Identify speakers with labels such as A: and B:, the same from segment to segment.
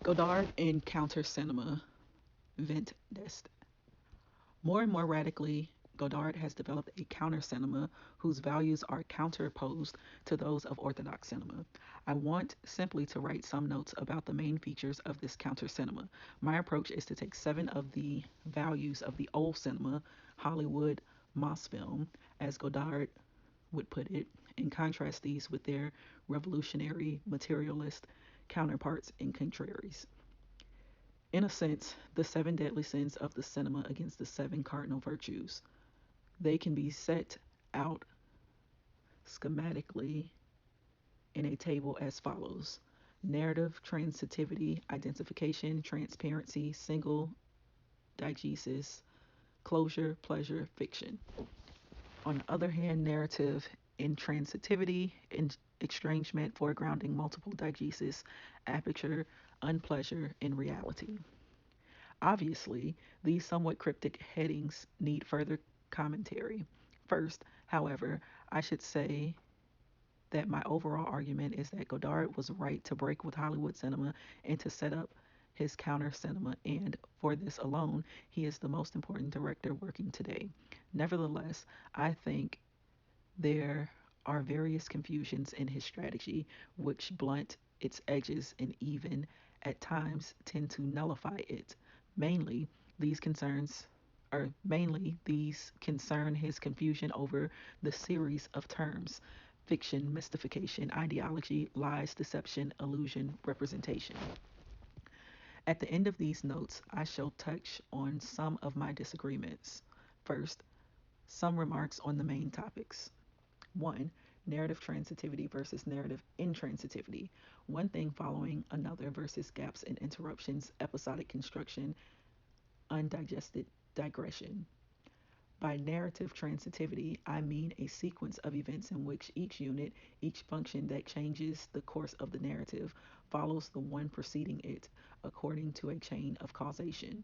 A: Godard in counter cinema, Vent Dest. More and more radically, Godard has developed a counter cinema whose values are counterposed to those of orthodox cinema. I want simply to write some notes about the main features of this counter cinema. My approach is to take seven of the values of the old cinema, Hollywood, Moss film, as Godard would put it, and contrast these with their revolutionary materialist counterparts and contraries. In a sense, the seven deadly sins of the cinema against the seven cardinal virtues. They can be set out schematically in a table as follows: narrative, transitivity, identification, transparency, single diegesis, closure, pleasure, fiction. On the other hand, narrative, intransitivity, estrangement, foregrounding, multiple diegesis, aperture, unpleasure, and reality. Obviously, these somewhat cryptic headings need further commentary. First, however, I should say that my overall argument is that Godard was right to break with Hollywood cinema and to set up his counter cinema, and for this alone, he is the most important director working today. Nevertheless, I think there are various confusions in his strategy which blunt its edges and even, at times, tend to nullify it. Mainly, mainly these concern his confusion over the series of terms: fiction, mystification, ideology, lies, deception, illusion, representation. At the end of these notes, I shall touch on some of my disagreements. First, some remarks on the main topics. One, narrative transitivity versus narrative intransitivity. One thing following another versus gaps and interruptions, episodic construction, undigested digression. By narrative transitivity, I mean a sequence of events in which each unit, each function that changes the course of the narrative, follows the one preceding it according to a chain of causation.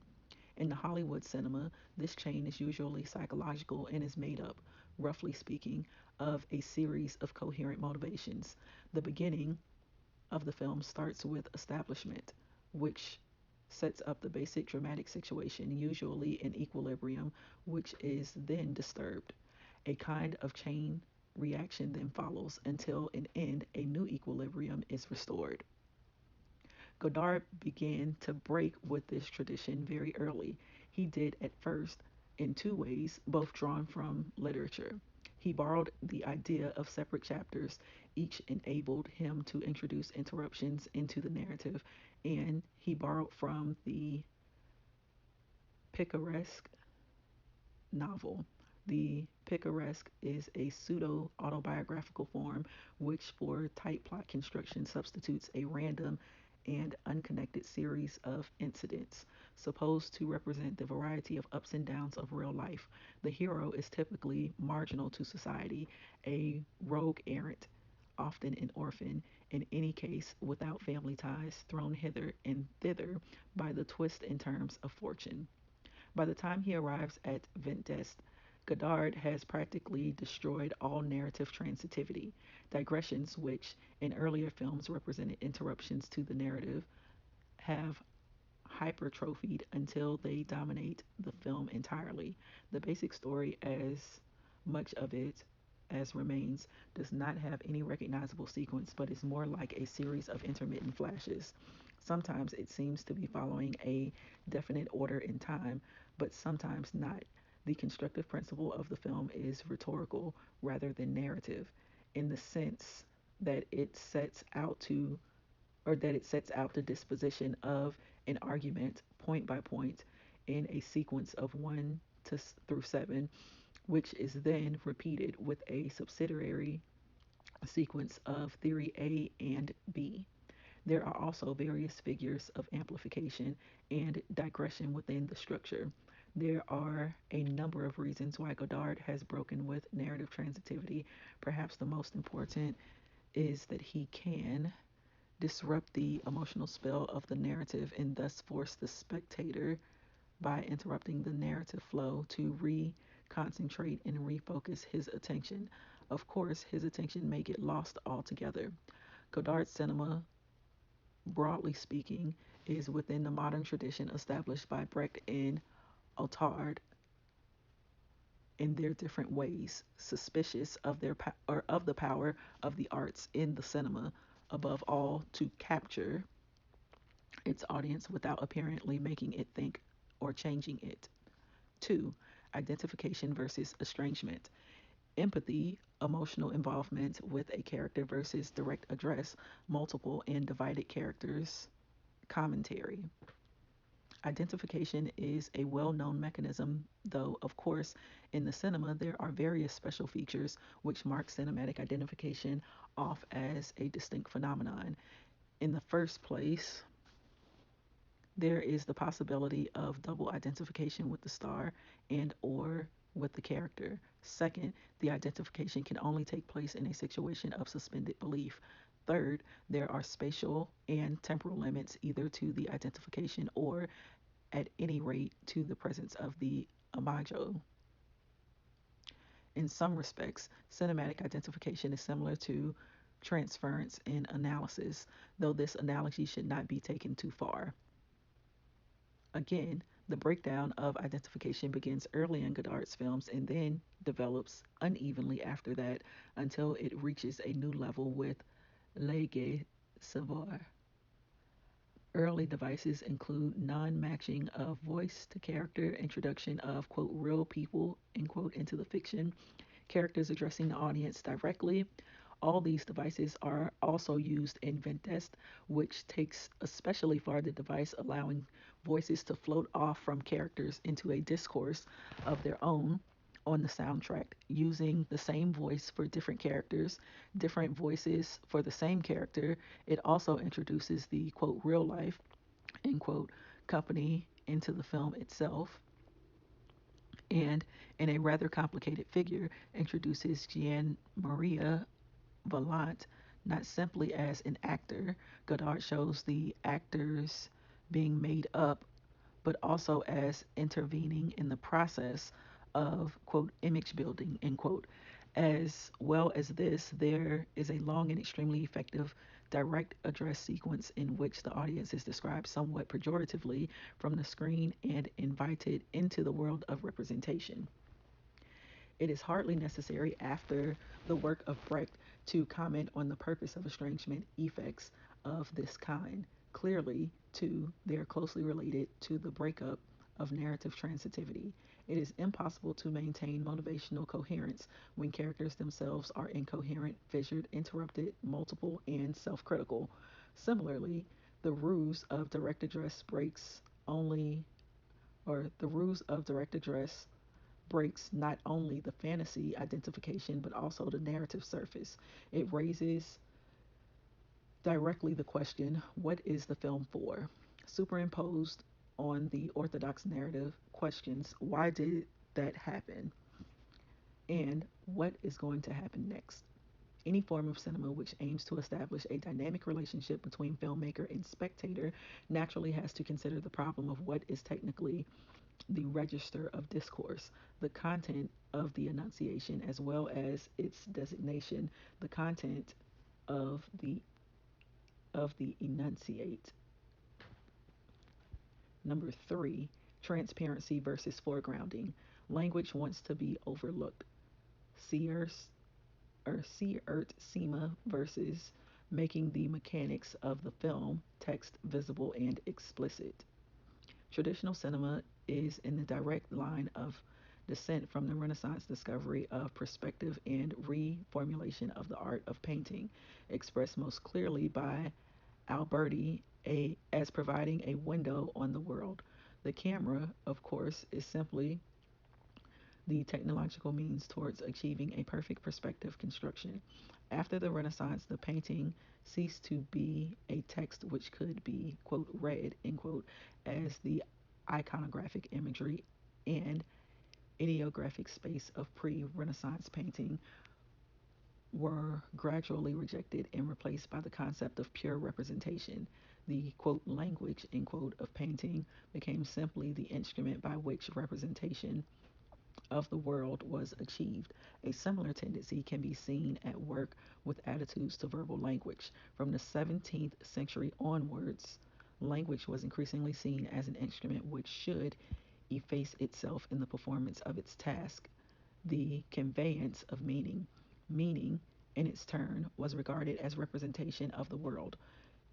A: In the Hollywood cinema, this chain is usually psychological and is made up, roughly speaking, of a series of coherent motivations. The beginning of the film starts with establishment, which sets up the basic dramatic situation, usually in equilibrium, which is then disturbed. A kind of chain reaction then follows until, in end, a new equilibrium is restored. Godard began to break with this tradition very early. He did at first in two ways, both drawn from literature. He borrowed the idea of separate chapters, each enabled him to introduce interruptions into the narrative, and he borrowed from the picaresque novel. The picaresque is a pseudo autobiographical form which, for tight plot construction, substitutes a random and unconnected series of incidents supposed to represent the variety of ups and downs of real life. The hero is typically marginal to society, a rogue errant, often an orphan, in any case without family ties, thrown hither and thither by the twists and turns of fortune. By the time he arrives at Ventest, Godard has practically destroyed all narrative transitivity. Digressions, which in earlier films represented interruptions to the narrative, have hypertrophied until they dominate the film entirely. The basic story, as much of it as remains, does not have any recognizable sequence, but is more like a series of intermittent flashes. Sometimes it seems to be following a definite order in time, but sometimes not. The constructive principle of the film is rhetorical rather than narrative, in the sense that it sets out the disposition of an argument point by point in a sequence of 1 through 7, which is then repeated with a subsidiary sequence of theory A and B. There are also various figures of amplification and digression within the structure. There are a number of reasons why Godard has broken with narrative transitivity. Perhaps the most important is that he can disrupt the emotional spell of the narrative and thus force the spectator, by interrupting the narrative flow, to reconcentrate and refocus his attention. Of course, his attention may get lost altogether. Godard's cinema broadly speaking, is within the modern tradition established by Brecht and Otard in their different ways, suspicious of their or of the power of the arts in the cinema, above all to capture its audience without apparently making it think or changing it. 2. Identification versus estrangement. Empathy, emotional involvement with a character versus direct address, multiple and divided characters, commentary. Identification is a well known mechanism, though, of course, in the cinema there are various special features which mark cinematic identification off as a distinct phenomenon. In the first place, there is the possibility of double identification with the star and or with the character. Second, the identification can only take place in a situation of suspended belief. Third, there are spatial and temporal limits either to the identification or, at any rate, to the presence of the imago. In some respects, cinematic identification is similar to transference in analysis, though this analogy should not be taken too far. Again, the breakdown of identification begins early in Godard's films and then develops unevenly after that until it reaches a new level with Le Gai Savoir. Early devices include non-matching of voice to character, introduction of, quote, real people, end quote, into the fiction, characters addressing the audience directly. All these devices are also used in Vendest, which takes especially far the device allowing voices to float off from characters into a discourse of their own on the soundtrack, using the same voice for different characters, different voices for the same character. It also introduces the, quote, real life, end quote, company into the film itself, and in a rather complicated figure, introduces Gian Maria Vallant not simply as an actor. Godard shows the actors being made up, but also as intervening in the process of, quote, image building, end quote. As well as this, there is a long and extremely effective direct address sequence in which the audience is described somewhat pejoratively from the screen and invited into the world of representation. It is hardly necessary after the work of Brecht to comment on the purpose of estrangement effects of this kind. Clearly, too, they are closely related to the breakup of narrative transitivity. It is impossible to maintain motivational coherence when characters themselves are incoherent, fissured, interrupted, multiple, and self critical. Similarly, the ruse of direct address breaks only, or the ruse of direct address breaks not only the fantasy identification but also the narrative surface. It raises directly the question, what is the film for? Superimposed on the orthodox narrative questions, why did that happen? And what is going to happen next? Any form of cinema which aims to establish a dynamic relationship between filmmaker and spectator naturally has to consider the problem of what is technically the register of discourse, the content of the enunciation, as well as its designation, the content of the enunciate. Number 3, transparency versus foregrounding. Language wants to be overlooked. Seers or Seert Sema versus making the mechanics of the film text visible and explicit. Traditional cinema is in the direct line of descent from the Renaissance discovery of perspective and reformulation of the art of painting, expressed most clearly by Alberti as providing a window on the world. The camera, of course, is simply the technological means towards achieving a perfect perspective construction. After the Renaissance, the painting ceased to be a text which could be, quote, read, end quote, as the iconographic imagery and ideographic space of pre Renaissance painting were gradually rejected and replaced by the concept of pure representation. The, quote, language, end quote, of painting became simply the instrument by which representation of the world was achieved. A similar tendency can be seen at work with attitudes to verbal language. From the 17th century onwards, language was increasingly seen as an instrument which should efface itself in the performance of its task, the conveyance of meaning. Meaning, in its turn, was regarded as representation of the world.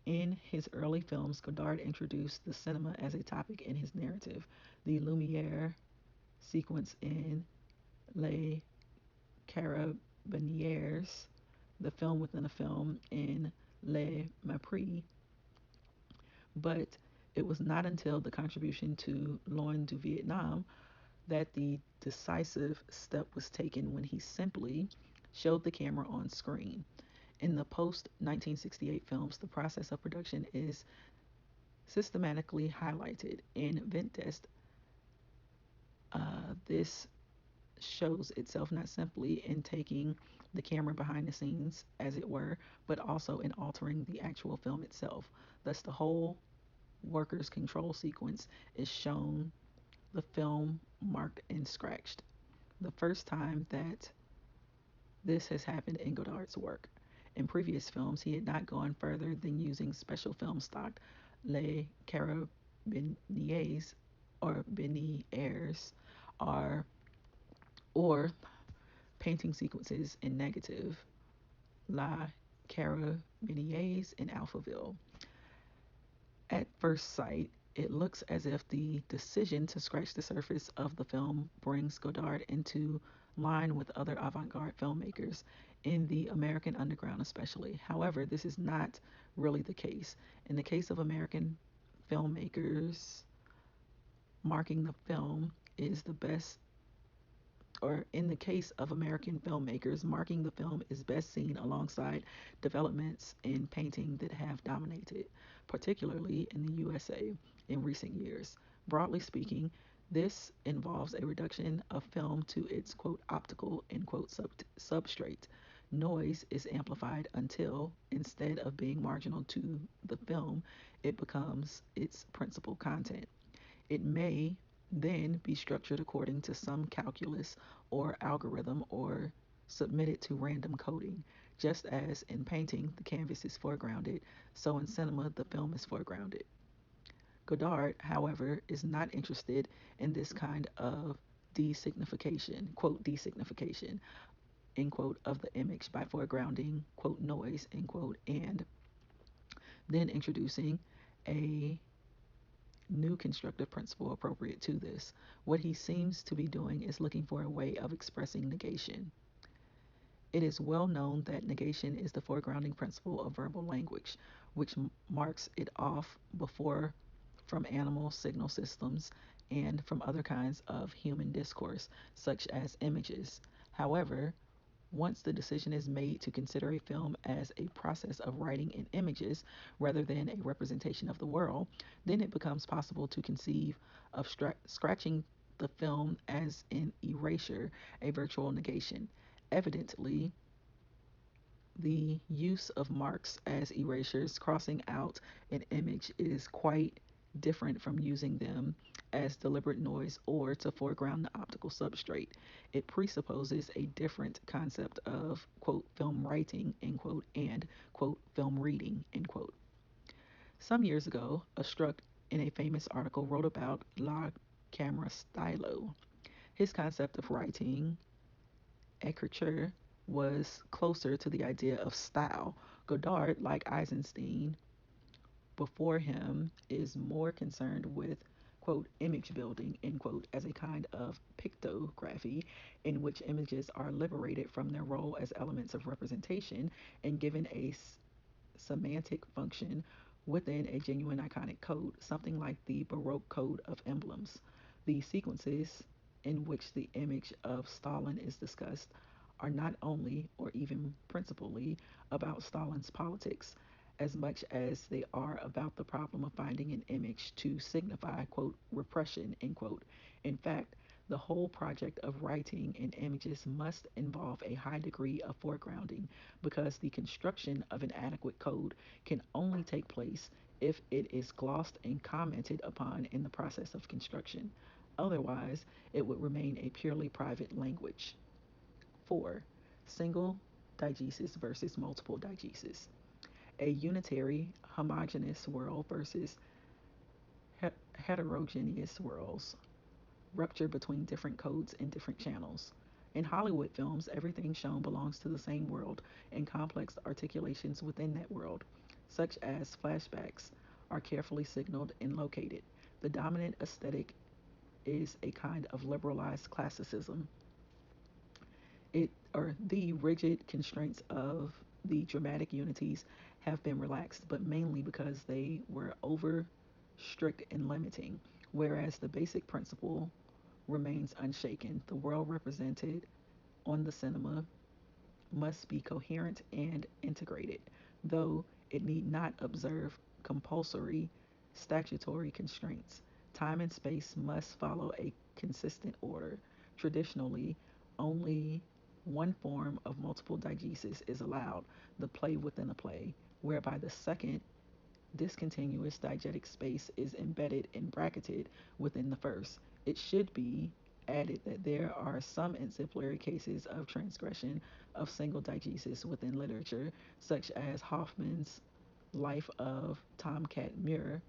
A: In his early films, Godard introduced the cinema as a topic in his narrative. The Lumiere sequence in Les Carabiniers, the film within a film in Les Mépris, but it was not until the contribution to Loin du Vietnam that the decisive step was taken when he simply showed the camera on screen. In the post 1968 films, the process of production is systematically highlighted. In Ventest, this shows itself not simply in taking the camera behind the scenes, as it were, but also in altering the actual film itself. Thus, the whole workers' control sequence is shown the film marked and scratched. The first time that this has happened in Godard's work. In previous films, he had not gone further than using special film stock, Les Carabiniers or Beniers, or, or painting sequences in negative, La Carabiniers in Alphaville. At first sight, it looks as if the decision to scratch the surface of the film brings Godard into line with other avant garde filmmakers, in the American underground especially. However, this is not really the case. In the case of American filmmakers, marking the film is the best, or in the case of American filmmakers, marking the film is best seen alongside developments in painting that have dominated, particularly in the USA in recent years. Broadly speaking, this involves a reduction of film to its quote optical end quote substrate. Noise is amplified until, instead of being marginal to the film, it becomes its principal content. It may then be structured according to some calculus or algorithm or submitted to random coding. Just as in painting, the canvas is foregrounded, so in cinema, the film is foregrounded. Godard, however, is not interested in this kind of designification, quote, designification, end quote, of the image by foregrounding, quote, noise, end quote, and then introducing a new constructive principle appropriate to this. What he seems to be doing is looking for a way of expressing negation. It is well known that negation is the foregrounding principle of verbal language, which marks it off before from animal signal systems and from other kinds of human discourse, such as images. However, once the decision is made to consider a film as a process of writing in images rather than a representation of the world, then it becomes possible to conceive of scratching the film as an erasure, a virtual negation. Evidently, the use of marks as erasures crossing out an image is quite different from using them as deliberate noise or to foreground the optical substrate. It presupposes a different concept of, quote, film writing, end quote, and, quote, film reading, end quote. Some years ago, Struck, in a famous article, wrote about La Camera Stylo. His concept of writing, écriture, was closer to the idea of style. Godard, like Eisenstein before him, is more concerned with, quote, image building, end quote, as a kind of pictography in which images are liberated from their role as elements of representation and given a semantic function within a genuine iconic code, something like the Baroque code of emblems. The sequences in which the image of Stalin is discussed are not only, or even principally, about Stalin's politics as much as they are about the problem of finding an image to signify, quote, repression, end quote. In fact, the whole project of writing in images must involve a high degree of foregrounding because the construction of an adequate code can only take place if it is glossed and commented upon in the process of construction. Otherwise, it would remain a purely private language. 4. Single diegesis versus multiple diegesis. A unitary, homogeneous world versus heterogeneous worlds. Rupture between different codes and different channels. In Hollywood films, everything shown belongs to the same world and complex articulations within that world, such as flashbacks, are carefully signaled and located. The dominant aesthetic is a kind of liberalized classicism. The rigid constraints of the dramatic unities have been relaxed, but mainly because they were over strict and limiting, whereas the basic principle remains unshaken. The world represented on the cinema must be coherent and integrated, though it need not observe compulsory statutory constraints. Time and space must follow a consistent order. Traditionally, only one form of multiple diegesis is allowed, the play within a play, whereby the second discontinuous diegetic space is embedded and bracketed within the first. It should be added that there are some exemplary cases of transgression of single diegesis within literature, such as Hoffman's Life of Tomcat Muir,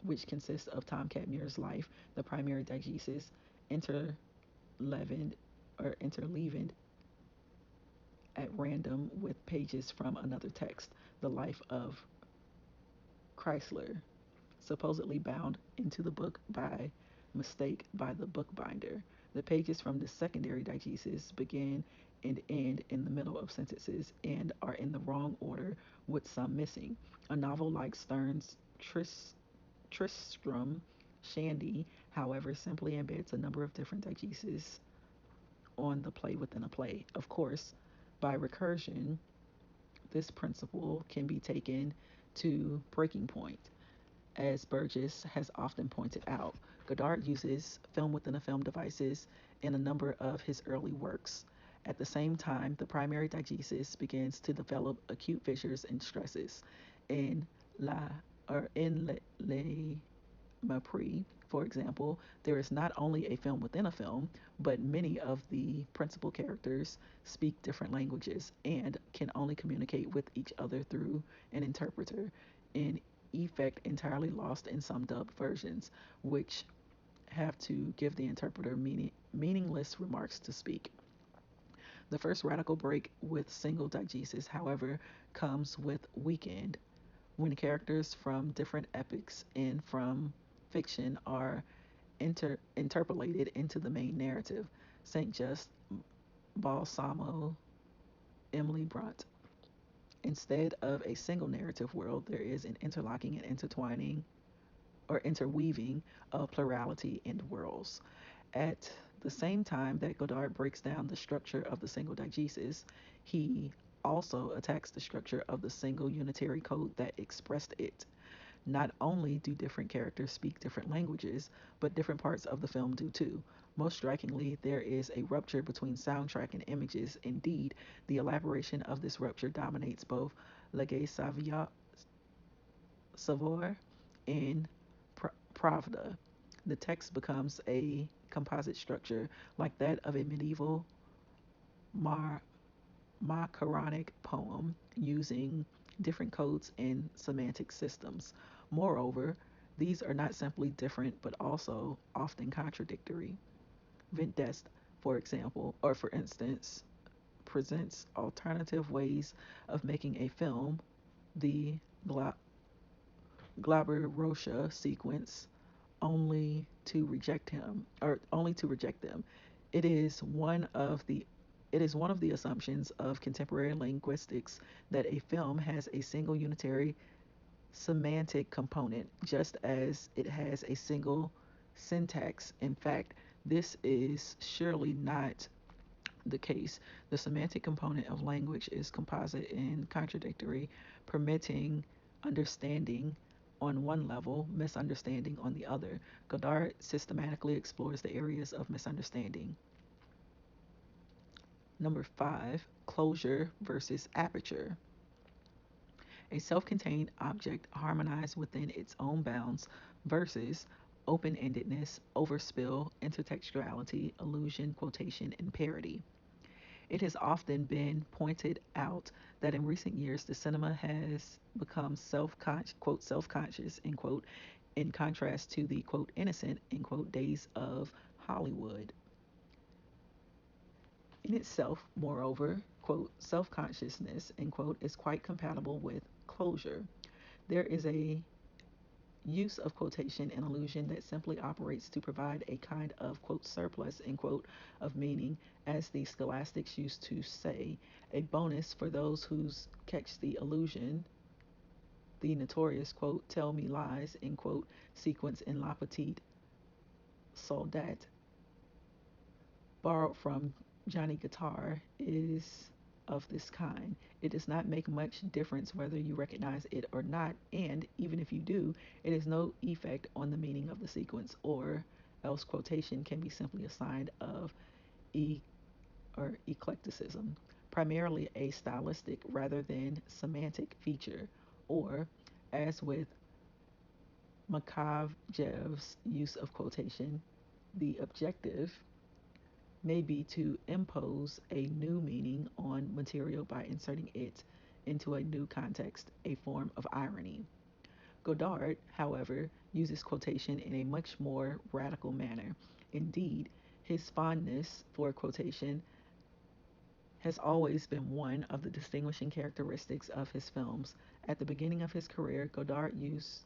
A: which consists of Tomcat Muir's life, the primary diegesis, interleavened interleavened at random with pages from another text, the life of Chrysler, supposedly bound into the book by mistake by the bookbinder. The pages from the secondary diegesis begin and end in the middle of sentences and are in the wrong order with some missing. A novel like Stern's Tristram Shandy, however, simply embeds a number of different diegeses on the play within a play. Of course, by recursion, this principle can be taken to breaking point. As Burgess has often pointed out, Godard uses film within a film devices in a number of his early works. At the same time, the primary diegesis begins to develop acute fissures and stresses. In La in Le Mapri, for example, there is not only a film within a film, but many of the principal characters speak different languages and can only communicate with each other through an interpreter, an effect entirely lost in some dubbed versions, which have to give the interpreter meaningless remarks to speak. The first radical break with single diegesis, however, comes with Weekend, when characters from different epics and from fiction are interpolated into the main narrative. Saint Just, Balsamo, Emily Bront. Instead of a single narrative world, there is an interlocking and intertwining or interweaving of plurality in worlds. At the same time that Godard breaks down the structure of the single diegesis, he also attacks the structure of the single unitary code that expressed it. Not only do different characters speak different languages, but different parts of the film do too. Most strikingly, there is a rupture between soundtrack and images. Indeed, the elaboration of this rupture dominates both Legge Savoir and Pravda. The text becomes a composite structure like that of a medieval Mar- macaronic poem using different codes and semantic systems. Moreover, these are not simply different but also often contradictory. Ventest, for example, or for instance, presents alternative ways of making a film, the Glaber Rocha sequence, only to reject them. It is one of the it is one of the assumptions of contemporary linguistics that a film has a single unitary semantic component, just as it has a single syntax. In fact, this is surely not the case. The semantic component of language is composite and contradictory, permitting understanding on one level, misunderstanding on the other. Godard systematically explores the areas of misunderstanding. Number 5, closure versus aperture. A self contained object harmonized within its own bounds versus open-endedness, overspill, intertextuality, allusion, quotation, and parody. It has often been pointed out that in recent years the cinema has become self-conscious, end quote, in contrast to the quote innocent, end quote, days of Hollywood. In itself, moreover, quote, self-consciousness, end quote, is quite compatible with closure. There is a use of quotation and allusion that simply operates to provide a kind of quote surplus, end quote, of meaning, as the scholastics used to say, a bonus for those who catch the allusion. The notorious quote tell me lies, end quote, sequence in La Petite Soldat, borrowed from Johnny Guitar, is of this kind. It does not make much difference whether you recognize it or not, and even if you do, it has no effect on the meaning of the sequence, or else quotation can be simply a sign of e or eclecticism, primarily a stylistic rather than semantic feature, or as with Makavjev's use of quotation, the objective may be to impose a new meaning on material by inserting it into a new context, a form of irony. Godard, however, uses quotation in a much more radical manner. Indeed, his fondness for quotation has always been one of the distinguishing characteristics of his films. At the beginning of his career, Godard used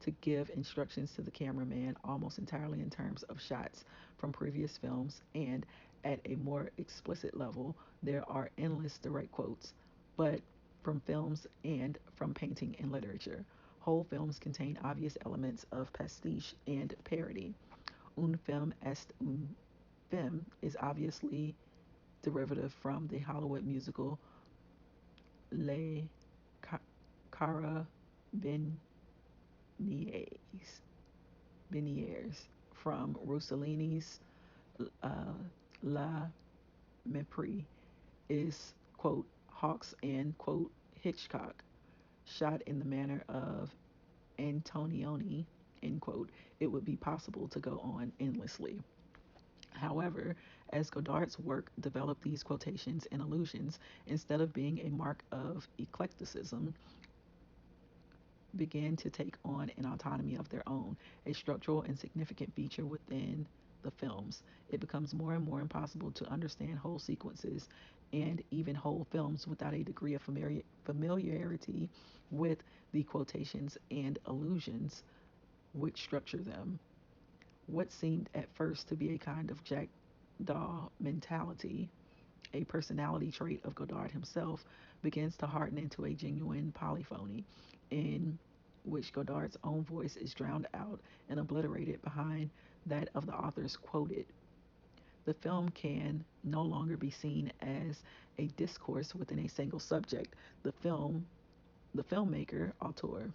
A: to give instructions to the cameraman almost entirely in terms of shots from previous films, and at a more explicit level, there are endless direct quotes, but from films and from painting and literature. Whole films contain obvious elements of pastiche and parody. Un film est un film is obviously derivative from the Hollywood musical Les Carabiniers, Beniers from Rossellini's uh, La Mépris is, quote, Hawks and, quote, Hitchcock, shot in the manner of Antonioni, end quote. It would be possible to go on endlessly. However, as Godard's work developed these quotations and allusions, instead of being a mark of eclecticism, began to take on an autonomy of their own, a structural and significant feature within the films. It becomes more and more impossible to understand whole sequences and even whole films without a degree of familiarity with the quotations and allusions which structure them. What seemed at first to be a kind of jackdaw mentality, a personality trait of Godard himself, begins to harden into a genuine polyphony, in which Godard's own voice is drowned out and obliterated behind that of the authors quoted. The film can no longer be seen as a discourse within a single subject. The filmmaker, auteur,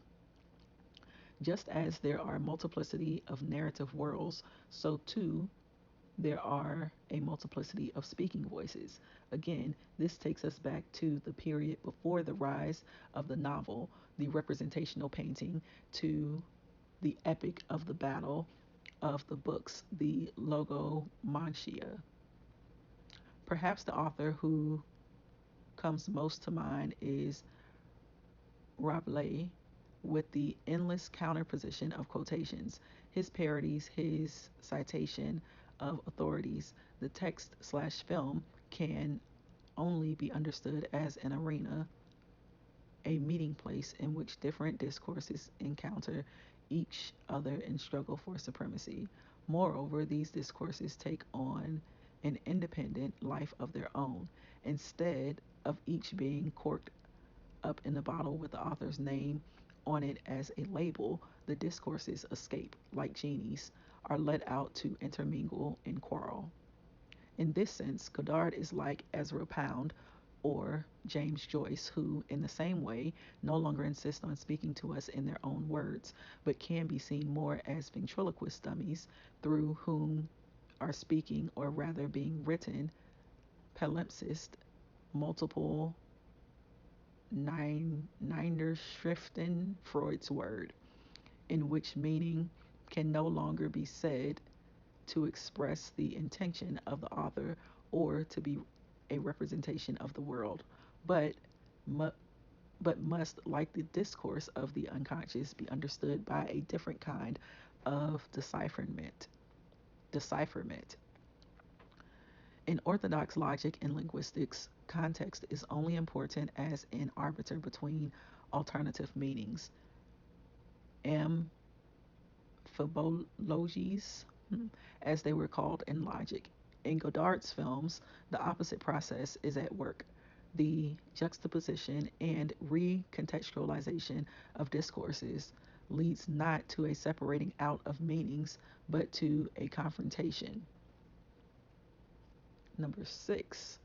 A: just as there are a multiplicity of narrative worlds, so too there are a multiplicity of speaking voices. Again, this takes us back to the period before the rise of the novel, the representational painting, to the epic of the battle of the books, the logomantia. Perhaps the author who comes most to mind is Rabelais, with the endless counterposition of quotations, his parodies, his citation of authorities. The text slash film can only be understood as an arena, a meeting place in which different discourses encounter each other in struggle for supremacy. Moreover, these discourses take on an independent life of their own, instead of each being corked up in the bottle with the author's name on it as a label. The discourses escape, like genies, are let out to intermingle and quarrel. In this sense, Godard is like Ezra Pound or James Joyce, who, in the same way, no longer insist on speaking to us in their own words, but can be seen more as ventriloquist dummies through whom are speaking, or rather being written, palimpsest, multiple Schriften, Freud's word, in which meaning can no longer be said to express the intention of the author or to be a representation of the world, but mu- but must, like the discourse of the unconscious, be understood by a different kind of decipherment. Decipherment. In orthodox logic and linguistics, context is only important as an arbiter between alternative meanings. Amphibologies, as they were called in logic. In Godard's films, the opposite process is at work. The juxtaposition and recontextualization of discourses leads not to a separating out of meanings, but to a confrontation. Number 6,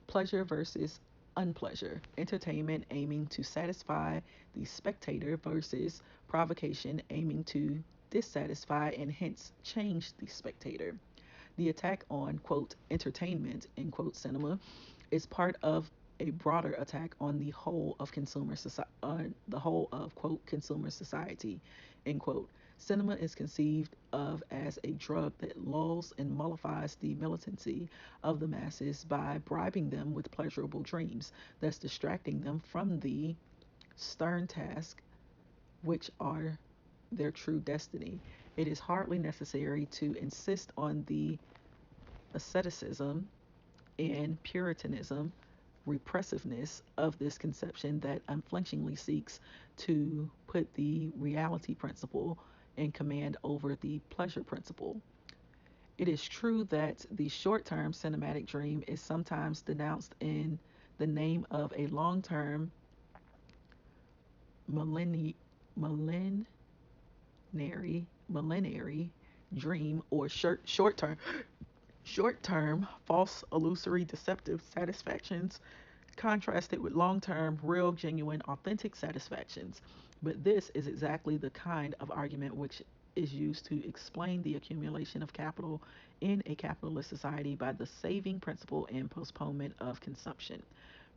A: pleasure versus unpleasure. Entertainment aiming to satisfy the spectator versus provocation aiming to dissatisfy and hence change the spectator. The attack on, quote, entertainment, end quote, cinema is part of a broader attack on the whole of consumer society, the whole of, quote, consumer society, end quote. Cinema is conceived of as a drug that lulls and mollifies the militancy of the masses by bribing them with pleasurable dreams, thus distracting them from the stern task which are their true destiny. It is hardly necessary to insist on the asceticism and Puritanism repressiveness of this conception that unflinchingly seeks to put the reality principle in command over the pleasure principle. It is true that the short term cinematic dream is sometimes denounced in the name of a long term millenary millenary dream or short term false illusory deceptive satisfactions contrasted with long term, real, genuine, authentic satisfactions. But this is exactly the kind of argument which is used to explain the accumulation of capital in a capitalist society by the saving principle and postponement of consumption.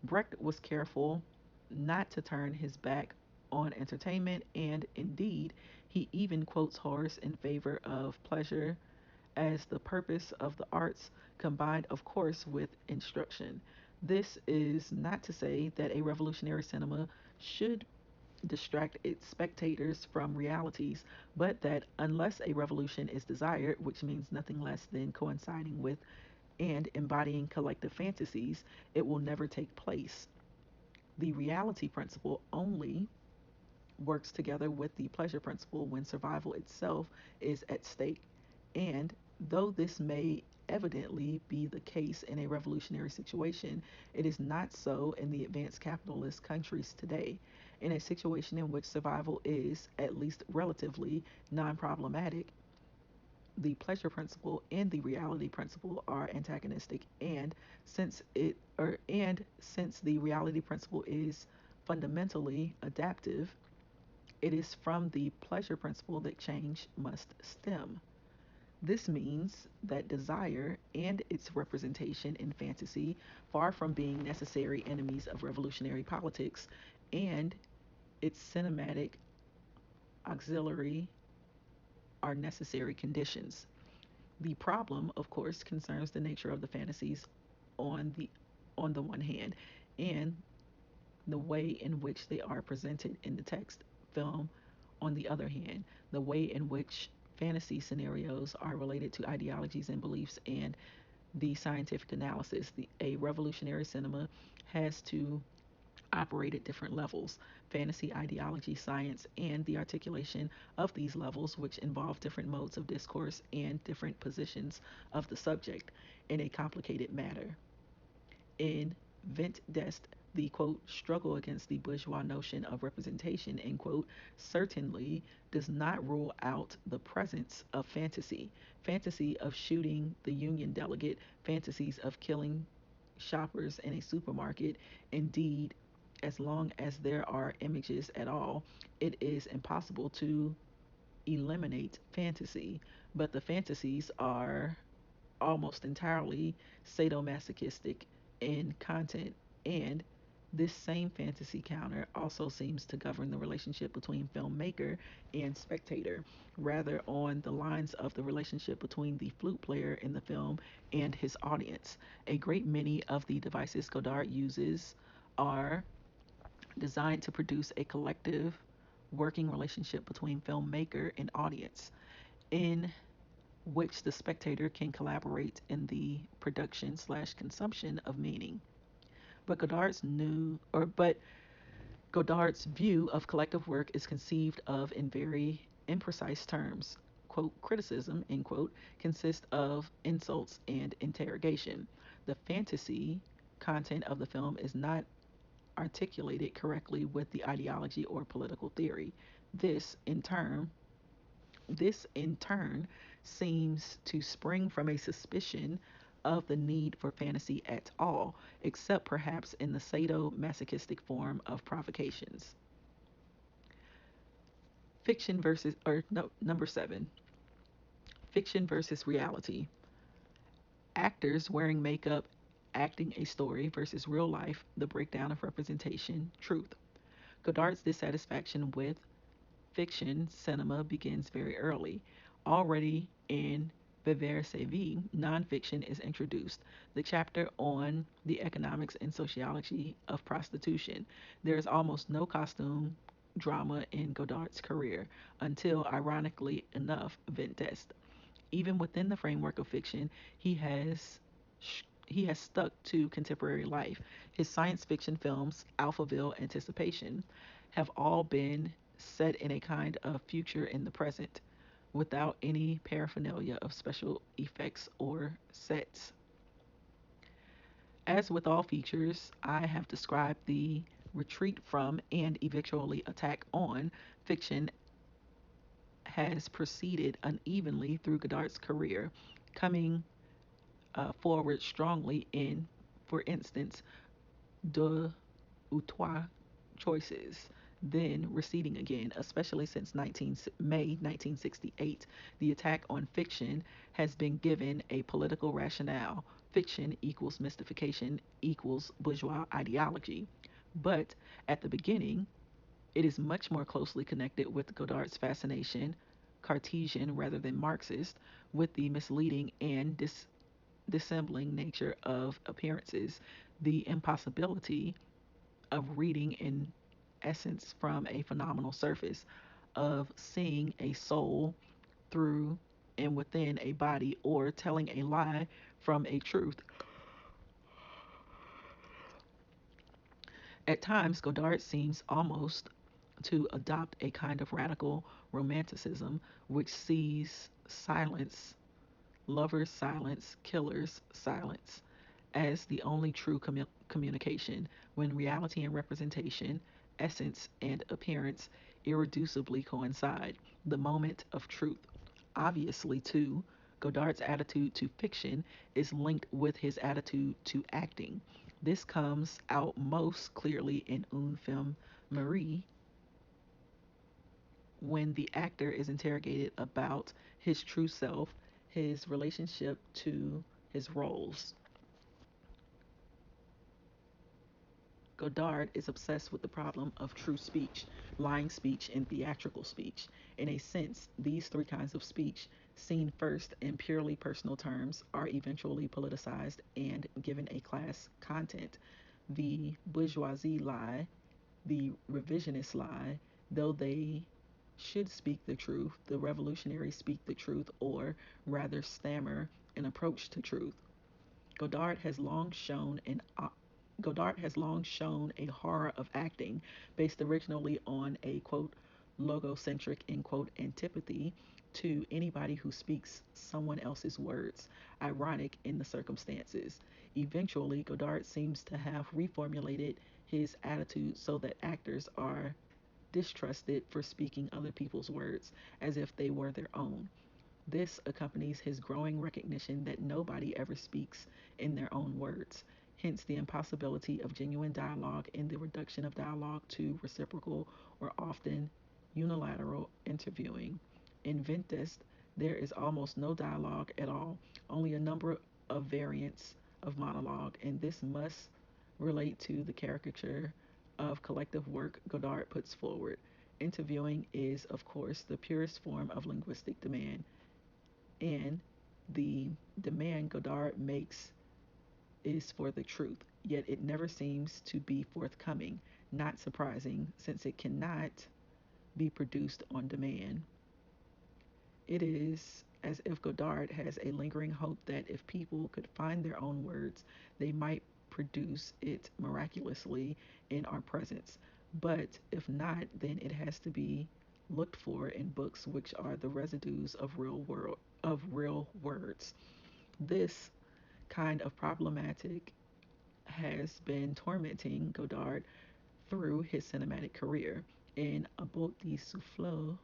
A: Brecht was careful not to turn his back on entertainment, and indeed, he even quotes Horace in favor of pleasure as the purpose of the arts, combined, of course, with instruction. This is not to say that a revolutionary cinema should distract its spectators from realities, but that unless a revolution is desired, which means nothing less than coinciding with and embodying collective fantasies, it will never take place. The reality principle only works together with the pleasure principle when survival itself is at stake. And though this may evidently be the case in a revolutionary situation, it is not so in the advanced capitalist countries today. In a situation in which survival is, at least relatively, non problematic, the pleasure principle and the reality principle are antagonistic, and since the reality principle is fundamentally adaptive, it is from the pleasure principle that change must stem. This means that desire and its representation in fantasy, far from being necessary enemies of revolutionary politics, and its cinematic auxiliary are necessary conditions. The problem, of course, concerns the nature of the fantasies on the on the one hand, and the way in which they are presented in the text film on the other hand, the way in which fantasy scenarios are related to ideologies and beliefs and the scientific analysis. A revolutionary cinema has to operate at different levels: fantasy, ideology, science, and the articulation of these levels, which involve different modes of discourse and different positions of the subject in a complicated matter. In Vent Dest, the quote, struggle against the bourgeois notion of representation, end quote, certainly does not rule out the presence of fantasy. Fantasy of shooting the Union delegate, fantasies of killing shoppers in a supermarket. Indeed, as long as there are images at all, it is impossible to eliminate fantasy. But the fantasies are almost entirely sadomasochistic in content, and This same fantasy counter also seems to govern the relationship between filmmaker and spectator, rather on the lines of the relationship between the flute player in the film and his audience. A great many of the devices Godard uses are designed to produce a collective working relationship between filmmaker and audience, in which the spectator can collaborate in the production slash consumption of meaning. But Godard's view of collective work is conceived of in very imprecise terms. Quote, criticism, end quote, consists of insults and interrogation. The fantasy content of the film is not articulated correctly with the ideology or political theory. This, in turn, this in turn seems to spring from a suspicion of the need for fantasy at all, except perhaps in the sadomasochistic form of provocations. Fiction versus, or no, number 7, fiction versus reality. Actors wearing makeup acting a story versus real life, the breakdown of representation, truth. Godard's dissatisfaction with fiction cinema begins very early. Already in Vivere sa vie, nonfiction is introduced, the chapter on the economics and sociology of prostitution. There is almost no costume drama in Godard's career until, ironically enough, Ventest. Even within the framework of fiction, he has he has stuck to contemporary life. His science fiction films, Alphaville, Anticipation, have all been set in a kind of future in the present, without any paraphernalia of special effects or sets. As with all features, I have described the retreat from and eventually attack on fiction has proceeded unevenly through Godard's career, coming forward strongly in, for instance, De Outre choices, then receding again, especially since May 1968. The attack on fiction has been given a political rationale. Fiction equals mystification equals bourgeois ideology. But at the beginning, it is much more closely connected with Godard's fascination, Cartesian rather than Marxist, with the misleading and dissembling nature of appearances, the impossibility of reading in essence from a phenomenal surface, of seeing a soul through and within a body, or telling a lie from a truth. At times, Godard seems almost to adopt a kind of radical romanticism which sees silence, lovers' silence, killers' silence, as the only true communication, when reality and representation, essence and appearance irreducibly coincide. The moment of truth. Obviously, too, Godard's attitude to fiction is linked with his attitude to acting. This comes out most clearly in Un Film Marie, when the actor is interrogated about his true self, his relationship to his roles. Godard is obsessed with the problem of true speech, lying speech, and theatrical speech. In a sense, these three kinds of speech, seen first in purely personal terms, are eventually politicized and given a class content. The bourgeoisie lie, the revisionist lie, though they should speak the truth, the revolutionaries speak the truth, or rather stammer an approach to truth. Godard has long shown an Godard has long shown a horror of acting based originally on a quote logocentric end quote antipathy to anybody who speaks someone else's words, ironic in the circumstances. Eventually, Godard seems to have reformulated his attitude so that actors are distrusted for speaking other people's words as if they were their own. This accompanies his growing recognition that nobody ever speaks in their own words, hence the impossibility of genuine dialogue and the reduction of dialogue to reciprocal or often unilateral interviewing. In Ventest, there is almost no dialogue at all, only a number of variants of monologue, and this must relate to the caricature of collective work Godard puts forward. Interviewing is, of course, the purest form of linguistic demand, and the demand Godard makes is for the truth, yet it never seems to be forthcoming. Not surprising, since it cannot be produced on demand. It is as if Godard has a lingering hope that if people could find their own words, they might produce it miraculously in our presence. But if not, then it has to be looked for in books which are the residues of real words. This kind of problematic has been tormenting Godard through his cinematic career. In A Boat de Souffle,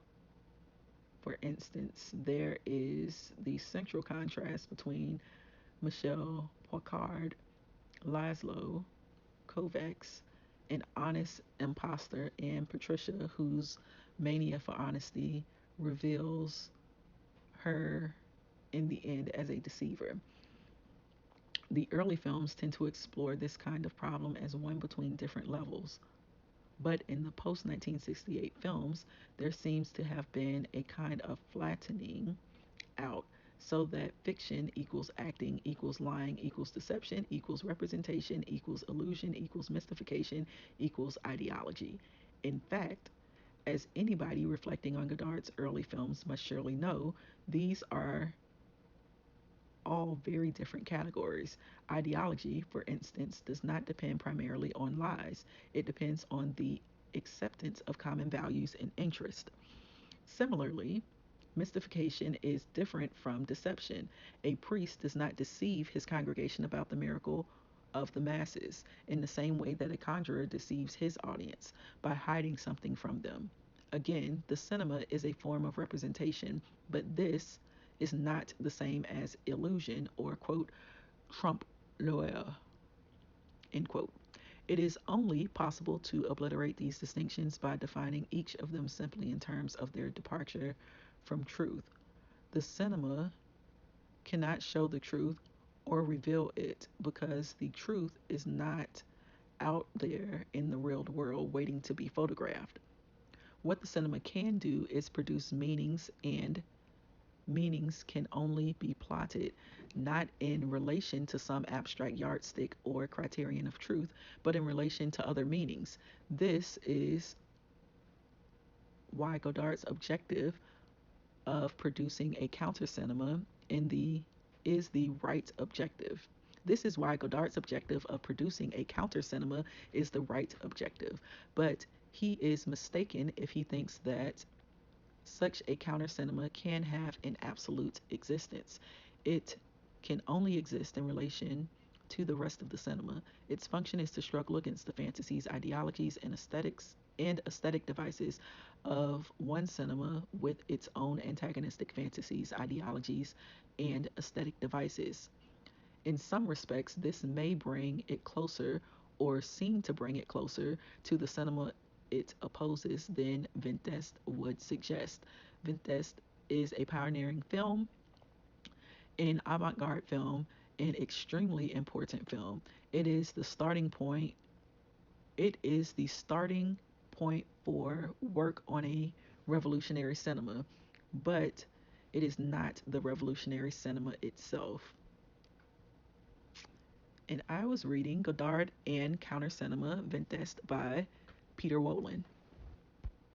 A: for instance, there is the central contrast between Michel Poicard, Laszlo Kovacs, an honest impostor, and Patricia, whose mania for honesty reveals her in the end as a deceiver. The early films tend to explore this kind of problem as one between different levels. But in the post 1968 films, there seems to have been a kind of flattening out, so that fiction equals acting equals lying equals deception equals representation equals illusion equals mystification equals ideology. In fact, as anybody reflecting on Godard's early films must surely know, these are all very different categories. Ideology, for instance, does not depend primarily on lies, it depends on the acceptance of common values and interest. Similarly, mystification is different from deception. A priest does not deceive his congregation about the miracle of the masses in the same way that a conjurer deceives his audience by hiding something from them. Again, the cinema is a form of representation, but this is not the same as illusion or, quote, trompe l'oeil, end quote. It is only possible to obliterate these distinctions by defining each of them simply in terms of their departure from truth. The cinema cannot show the truth or reveal it because the truth is not out there in the real world waiting to be photographed. What the cinema can do is produce meanings, and meanings can only be plotted not in relation to some abstract yardstick or criterion of truth, but in relation to other meanings. This is why Godard's objective of producing a counter cinema in the is the right objective. This is why Godard's objective of producing a counter cinema is the right objective. But he is mistaken if he thinks that such a counter cinema can have an absolute existence. It can only exist in relation to the rest of the cinema. Its function is to struggle against the fantasies, ideologies, and aesthetic devices of one cinema with its own antagonistic fantasies, ideologies, and aesthetic devices. In some respects, this may bring it closer or seem to bring it closer to the cinema it opposes than Ventest would suggest. Ventest is a pioneering film, an avant garde film, an extremely important film. It is the starting point. It is the starting point for work on a revolutionary cinema, but it is not the revolutionary cinema itself. And I was reading Godard and Counter Cinema Ventest by Peter Wollen.